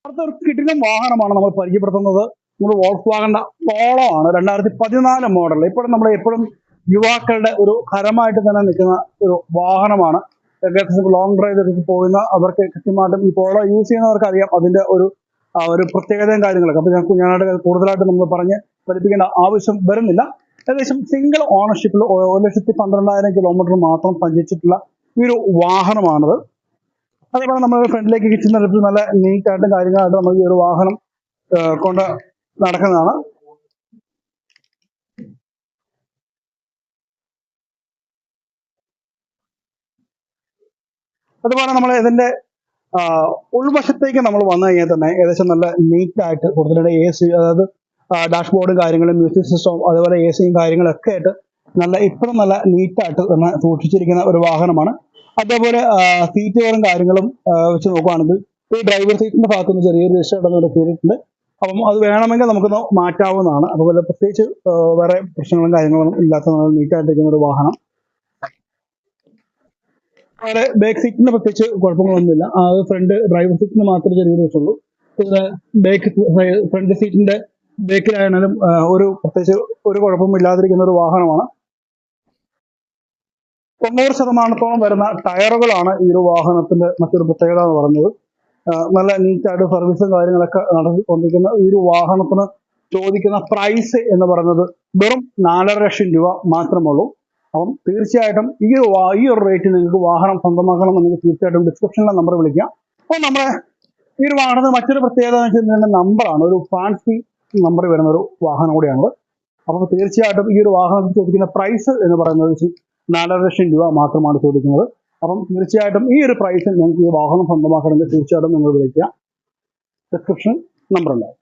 അടുത്തൊരു കിടിലൻ വാഹനമാണ് നമ്മൾ പരിചയപ്പെടുത്തുന്നത്. നമ്മുടെ വോൾക്സ്വാഗന്റെ പോളോ ആണ്. 2014 മോഡൽ. ഇപ്പോഴും നമ്മൾ എപ്പോഴും യുവാക്കളുടെ ഒരു ഹരമായിട്ട് തന്നെ നിൽക്കുന്ന ഒരു വാഹനമാണ്. ലോങ് ഡ്രൈവ് ഒക്കെ പോകുന്ന അവർക്ക് കൃത്യമായിട്ടും ഈ പോളോ യൂസ് ചെയ്യുന്നവർക്ക് അറിയാം അതിന്റെ ഒരു പ്രത്യേകതയും കാര്യങ്ങളൊക്കെ. അപ്പൊ ഞങ്ങൾക്ക് ഞാനായിട്ട് കൂടുതലായിട്ട് നമ്മൾ പറഞ്ഞ് പഠിപ്പിക്കേണ്ട ആവശ്യം വരുന്നില്ല. ഏകദേശം സിംഗിൾ ഓണർഷിപ്പിൽ 1,12,000 കിലോമീറ്റർ മാത്രം സഞ്ചരിച്ചിട്ടുള്ള ഈ ഒരു വാഹനമാണിത്. അതേപോലെ നമ്മൾ ഫ്രണ്ടിലേക്ക് കിച്ചുന്ന നല്ല നീറ്റായിട്ടും കാര്യങ്ങളായിട്ടും നമ്മൾ ഈ ഒരു വാഹനം കൊണ്ട് നടക്കുന്നതാണ്. അതുപോലെ നമ്മൾ ഇതിന്റെ ഉൾവശത്തേക്ക് നമ്മൾ വന്നു കഴിഞ്ഞാൽ തന്നെ ഏകദേശം നല്ല നീറ്റായിട്ട് കൂടുതലായിട്ട് AC, അതായത് ഡാഷ്ബോർഡും കാര്യങ്ങളും മ്യൂസിക് സിസ്റ്റവും അതുപോലെ ACയും കാര്യങ്ങളൊക്കെ ആയിട്ട് ഇപ്പോഴും നല്ല നീറ്റായിട്ട് തന്നെ സൂക്ഷിച്ചിരിക്കുന്ന ഒരു വാഹനമാണ്. അതേപോലെ സീറ്റുകളും കാര്യങ്ങളും വെച്ച് നോക്കുകയാണെങ്കിൽ ഈ ഡ്രൈവർ സീറ്റിന്റെ ഭാഗത്തുനിന്ന് ചെറിയൊരു രക്ഷ കയറിയിട്ടുണ്ട്. അപ്പം അത് വേണമെങ്കിൽ നമുക്കൊന്ന് മാറ്റാവുന്നതാണ്. അതുപോലെ പ്രത്യേകിച്ച് വേറെ പ്രശ്നങ്ങളും കാര്യങ്ങളും ഇല്ലാത്ത നീറ്റായിട്ടിരിക്കുന്ന ഒരു വാഹനം. അവിടെ ബാക്ക് സീറ്റിന് പ്രത്യേകിച്ച് കുഴപ്പങ്ങളൊന്നുമില്ല. അത് ഫ്രണ്ട് ഡ്രൈവർ സീറ്റിന് മാത്രമേ ചെറിയൊരു പ്രശ്നമുള്ളൂ. ഫ്രണ്ട് സീറ്റിന്റെ ബേക്കിലായാലും പ്രത്യേകിച്ച് ഒരു കുഴപ്പമില്ലാതിരിക്കുന്ന ഒരു വാഹനമാണ്. 90% വരുന്ന ടയറുകളാണ് ഈ ഒരു വാഹനത്തിന്റെ മറ്റൊരു പ്രത്യേകത എന്ന് പറയുന്നത്. നല്ല നീറ്റായിട്ട് സർവീസും കാര്യങ്ങളൊക്കെ നടത്തിക്കൊണ്ടിരിക്കുന്ന ഈ ഒരു വാഹനത്തിന് ചോദിക്കുന്ന പ്രൈസ് എന്ന് പറയുന്നത് വെറും 4.5 ലക്ഷം രൂപ മാത്രമുള്ളൂ. അപ്പം തീർച്ചയായിട്ടും ഈ ഒരു റേറ്റിൽ നിങ്ങൾക്ക് വാഹനം സ്വന്തമാക്കണമെന്നുണ്ടെങ്കിൽ തീർച്ചയായിട്ടും ഡിസ്ക്രിപ്ഷനിലെ നമ്പർ വിളിക്കുക. അപ്പോൾ നമ്മുടെ ഈ ഒരു വാഹനത്തിന് മറ്റൊരു പ്രത്യേകത എന്ന് വെച്ചിട്ടുണ്ടെങ്കിൽ നമ്പറാണ്, ഒരു ഫാൻസി നമ്പർ വരുന്ന ഒരു വാഹനം കൂടിയാണത്. അപ്പോൾ തീർച്ചയായിട്ടും ഈ ഒരു വാഹനത്തിൽ ചോദിക്കുന്ന പ്രൈസ് എന്ന് പറയുന്നത് 4.5 ലക്ഷം രൂപ മാത്രമാണ് ചോദിക്കുന്നത്. അപ്പം തീർച്ചയായിട്ടും ഈ ഒരു പ്രൈസിൽ നിങ്ങൾക്ക് ഈ വാഹനം സ്വന്തമാക്കണമെങ്കിൽ തീർച്ചയായിട്ടും നിങ്ങൾ വിളിക്കുക. ഡിസ്ക്രിപ്ഷൻ നമ്പർ ഉണ്ടാവും.